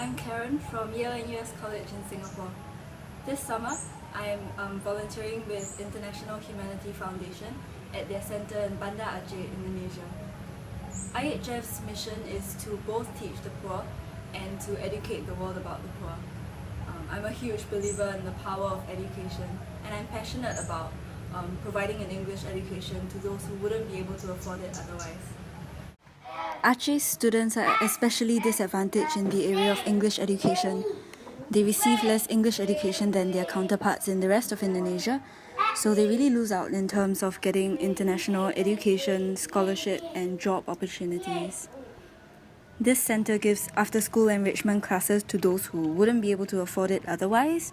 I'm Karen from Yale-NUS College in Singapore. This summer, I'm volunteering with International Humanity Foundation at their centre in Banda Aceh, Indonesia. IHF's mission is to both teach the poor and to educate the world about the poor. I'm a huge believer in the power of education, and I'm passionate about providing an English education to those who wouldn't be able to afford it otherwise. Aceh students are especially disadvantaged in the area of English education. They receive less English education than their counterparts in the rest of Indonesia, so they really lose out in terms of getting international education, scholarship, and job opportunities. This centre gives after-school enrichment classes to those who wouldn't be able to afford it otherwise,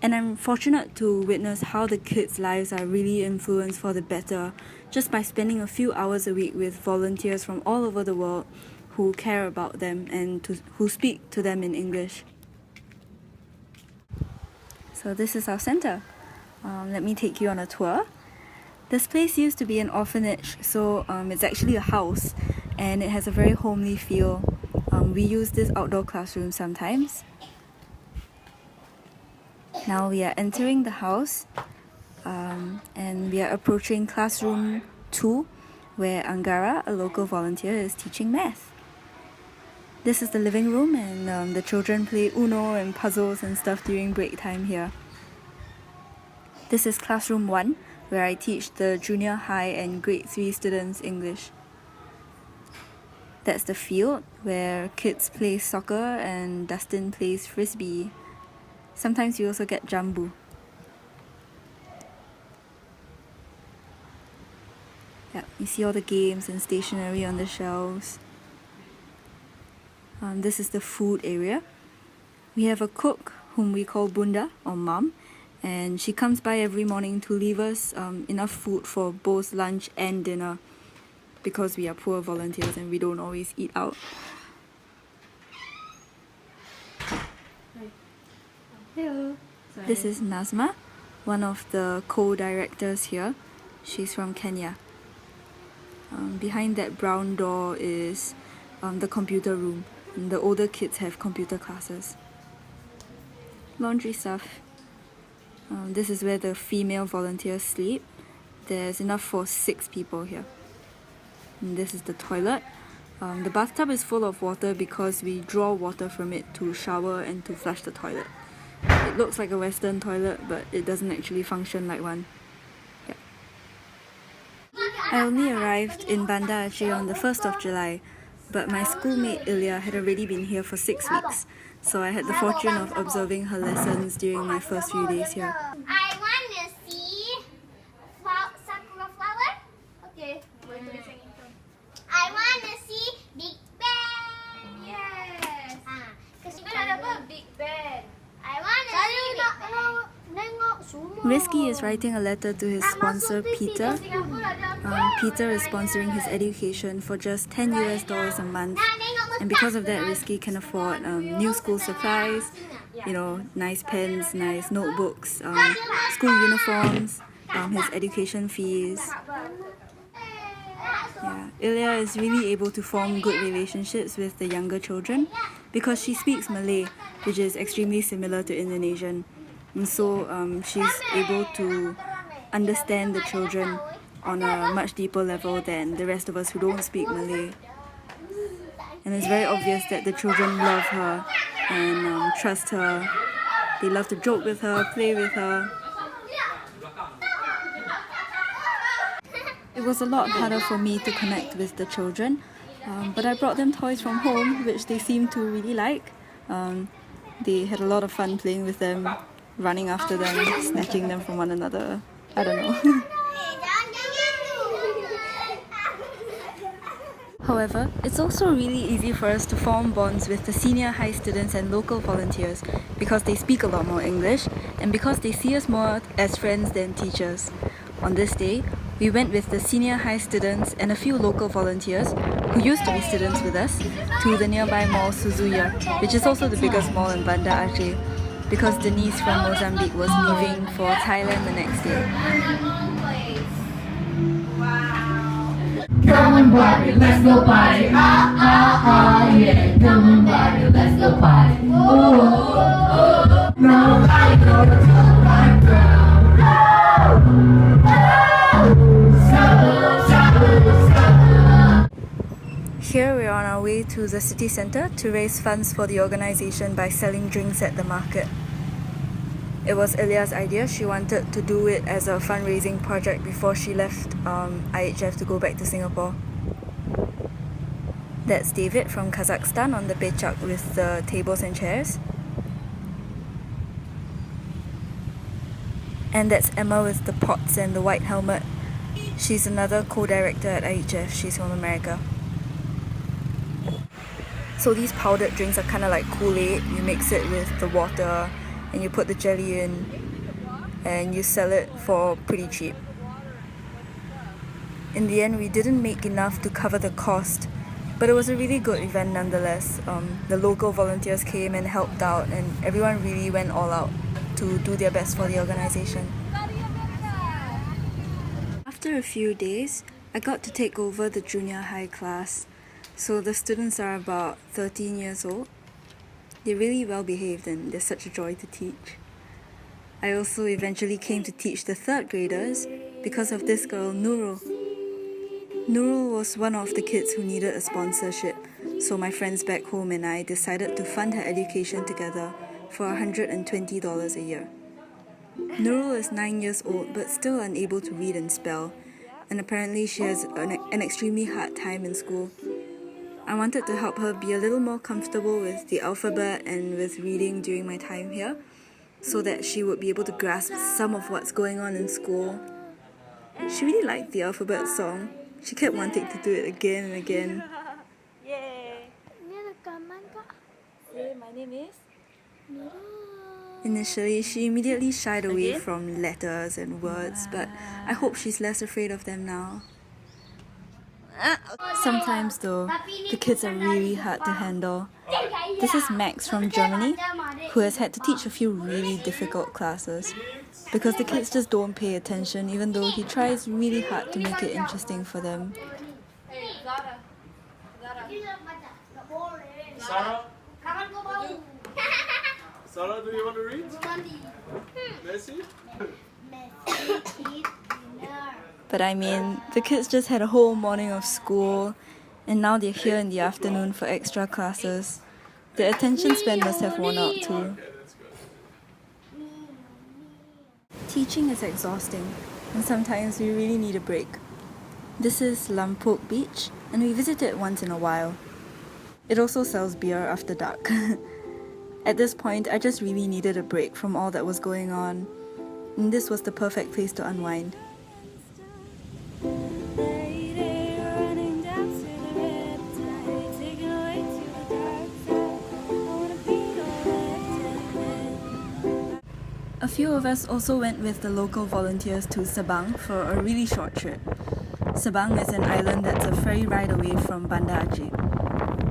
and I'm fortunate to witness how the kids' lives are really influenced for the better just by spending a few hours a week with volunteers from all over the world who care about them and who speak to them in English. So this is our centre. Let me take you on a tour. This place used to be an orphanage, so it's actually a house and it has a very homely feel. We use this outdoor classroom sometimes. Now we are entering the house and we are approaching classroom 2 where Anggara, a local volunteer, is teaching math. This is the living room and the children play Uno and puzzles and stuff during break time here. This is classroom 1 where I teach the junior high and grade 3 students English. That's the field where kids play soccer and Dustin plays frisbee. Sometimes you also get jambu. Yeah, you see all the games and stationery on the shelves. This is the food area. We have a cook whom we call Bunda or Mom, and she comes by every morning to leave us enough food for both lunch and dinner because we are poor volunteers and we don't always eat out. Hello. This is Nazma, one of the co-directors here. She's from Kenya. Behind that brown door is the computer room. And the older kids have computer classes. Laundry stuff. This is where the female volunteers sleep. There's enough for 6 people here. And this is the toilet. The bathtub is full of water because we draw water from it to shower and to flush the toilet. It looks like a Western toilet, but it doesn't actually function like one. Yeah. I only arrived in Banda Aceh on the 1st of July, but my schoolmate Ilya had already been here for 6 weeks, so I had the fortune of observing her lessons during my first few days here. I want to see sakura flower. Okay. I want to see Big Ben. Yes. Because Kenapa Big Ben? I want to see nengok semua. Rizky is writing a letter to his sponsor Peter. Peter is sponsoring his education for just $10 a month, and because of that Rizky can afford new school supplies, you know, nice pens, nice notebooks, school uniforms, his education fees. Yeah, Ilya is really able to form good relationships with the younger children because she speaks Malay, which is extremely similar to Indonesian, and so she's able to understand the children on a much deeper level than the rest of us who don't speak Malay. And it's very obvious that the children love her and trust her. They love to joke with her, play with her. It was a lot harder for me to connect with the children, but I brought them toys from home, which they seemed to really like. They had a lot of fun playing with them, running after them, snatching them from one another. I don't know. However, it's also really easy for us to form bonds with the senior high students and local volunteers because they speak a lot more English and because they see us more as friends than teachers. On this day, we went with the senior high students and a few local volunteers who used to be students with us to the nearby mall Suzuya, which is also the biggest mall in Banda Aceh, because Denise from Mozambique was leaving for Thailand the next day. Wow. Come on, party, let's go party. Ah, ah, ah, yeah. Come on, party, let's go party. Oh, oh, oh. Nobody gonna turn right round. Here we are on our way to the city centre to raise funds for the organisation by selling drinks at the market. It was Elia's idea. She wanted to do it as a fundraising project before she left IHF to go back to Singapore. That's David from Kazakhstan on the becak with the tables and chairs. And that's Emma with the pots and the white helmet. She's another co-director at IHF. She's from America. So these powdered drinks are kind of like Kool-Aid. You mix it with the water and you put the jelly in and you sell it for pretty cheap. In the end, we didn't make enough to cover the cost, but it was a really good event nonetheless. The local volunteers came and helped out, and everyone really went all out to do their best for the organisation. After a few days, I got to take over the junior high class. So the students are about 13 years old. They're really well behaved and they're such a joy to teach. I also eventually came to teach the third graders because of this girl, Nurul. Nurul was one of the kids who needed a sponsorship, so my friends back home and I decided to fund her education together for $120 a year. Nurul is 9 years old but still unable to read and spell, and apparently she has an extremely hard time in school. I wanted to help her be a little more comfortable with the alphabet and with reading during my time here, so that she would be able to grasp some of what's going on in school. She really liked the alphabet song. She kept wanting to do it again and again. Yay! Say, my name is? Initially, she immediately shied away from letters and words, but I hope she's less afraid of them now. Sometimes though, the kids are really hard to handle. This is Max from Germany, who has had to teach a few really difficult classes because the kids just don't pay attention even though he tries really hard to make it interesting for them. Sarah? Sarah, do you want to read? Messi? But I mean, the kids just had a whole morning of school and now they're here in the afternoon for extra classes. Their attention span must have worn out too. Teaching is exhausting and sometimes we really need a break. This is Lampok Beach and we visit it once in a while. It also sells beer after dark. At this point, I just really needed a break from all that was going on, and this was the perfect place to unwind. A few of us also went with the local volunteers to Sabang for a really short trip. Sabang is an island that's a ferry ride away from Banda Aceh.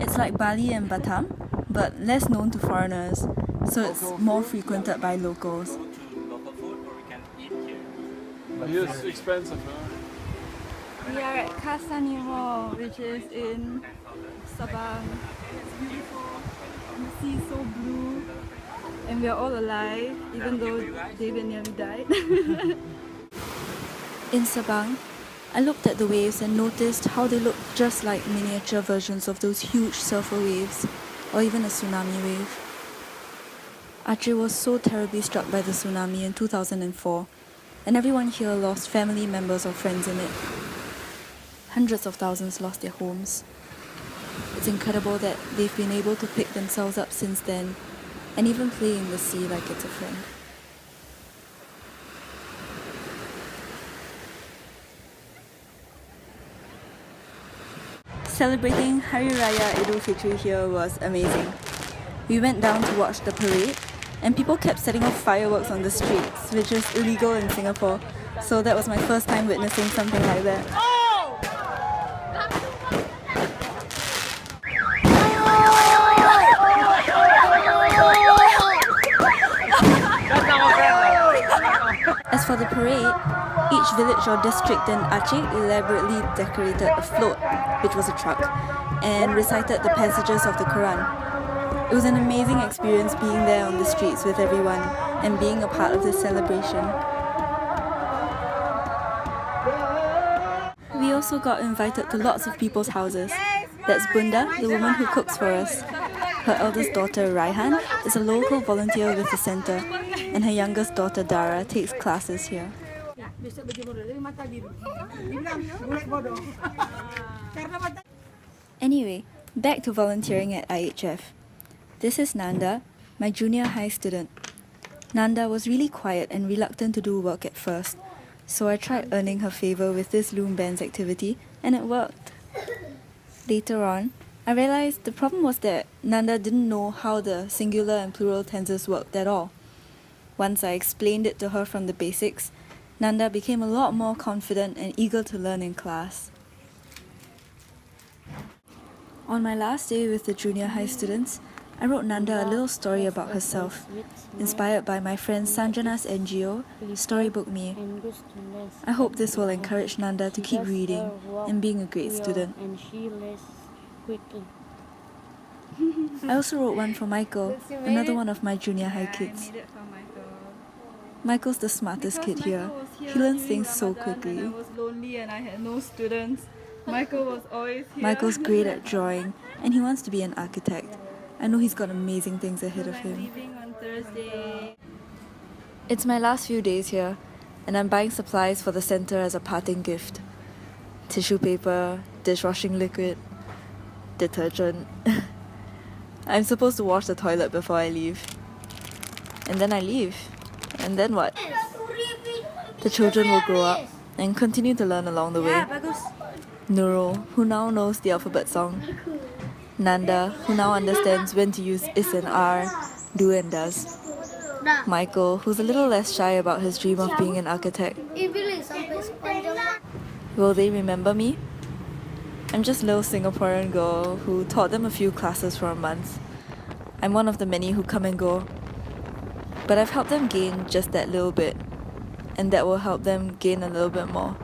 It's like Bali and Batam, but less known to foreigners, so it's more frequented by locals. Here it's expensive, huh? We are at Casa Nemo, which is in Sabang. It's beautiful, and the sea is so blue, and we are all alive, even though David nearly died. In Sabang, I looked at the waves and noticed how they look just like miniature versions of those huge surfer waves, or even a tsunami wave. Aceh was so terribly struck by the tsunami in 2004, and everyone here lost family members or friends in it. Hundreds of thousands lost their homes. It's incredible that they've been able to pick themselves up since then, and even play in the sea like it's a friend. Celebrating Hari Raya Idul Fitri here was amazing. We went down to watch the parade, and people kept setting off fireworks on the streets, which is illegal in Singapore, so that was my first time witnessing something like that. As for the parade, Each village or district in Aceh elaborately decorated a float, which was a truck, and recited the passages of the Quran. It was an amazing experience being there on the streets with everyone and being a part of this celebration. We also got invited to lots of people's houses. That's Bunda, the woman who cooks for us. Her eldest daughter, Raihan, is a local volunteer with the centre, and her youngest daughter, Dara, takes classes here. Anyway, back to volunteering at IHF. This is Nanda, my junior high student. Nanda was really quiet and reluctant to do work at first, so I tried earning her favour with this Loom Bands activity, and it worked. Later on, I realised the problem was that Nanda didn't know how the singular and plural tenses worked at all. Once I explained it to her from the basics, Nanda became a lot more confident and eager to learn in class. On my last day with the junior high students, I wrote Nanda a little story about herself, inspired by my friend Sanjana's NGO, Storybook Me. I hope this will encourage Nanda to keep reading and being a great student. I also wrote one for Michael, another one of my junior high kids. Michael's the smartest kid here. He learns things so quickly. I was lonely and I had no students. Michael was always here. Michael's great at drawing and he wants to be an architect. I know he's got amazing things ahead of him. Leaving on Thursday. It's my last few days here and I'm buying supplies for the centre as a parting gift. Tissue paper, dishwashing liquid, detergent. I'm supposed to wash the toilet before I leave. And then I leave. And then what? The children will grow up and continue to learn along the way. Nurul, who now knows the alphabet song. Nanda, who now understands when to use is and are, do and does. Michael, who's a little less shy about his dream of being an architect. Will they remember me? I'm just a little Singaporean girl who taught them a few classes for a month. I'm one of the many who come and go. But I've helped them gain just that little bit, and that will help them gain a little bit more.